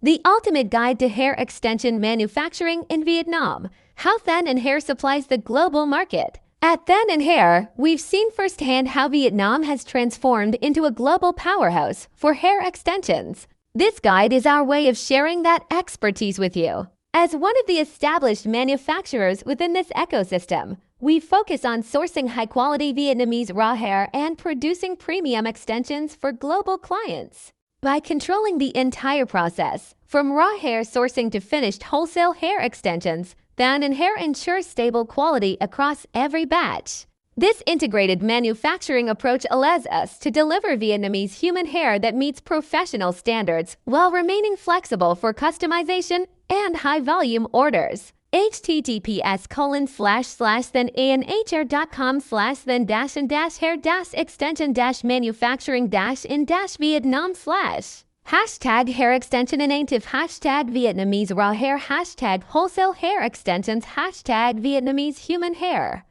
the ultimate guide to hair extension manufacturing in Vietnam. How Thanh An Hair supplies the global market. At Thanh An Hair, we've seen firsthand how Vietnam has transformed into a global powerhouse for hair extensions. This guide is our way of sharing that expertise with you. As one of the established manufacturers within this ecosystem, we focus on sourcing high-quality Vietnamese raw hair and producing premium extensions for global clients. By controlling the entire process, from raw hair sourcing to finished wholesale hair extensions, Thanh An Hair ensures stable quality across every batch. This integrated manufacturing approach allows us to deliver Vietnamese human hair that meets professional standards while remaining flexible for customization and high-volume orders. https://than-an-hair.com/then-extension-manufacturing-in-Vietnam/ #hair extension and native #Vietnamese raw hair #wholesale hair extensions #Vietnamese human hair.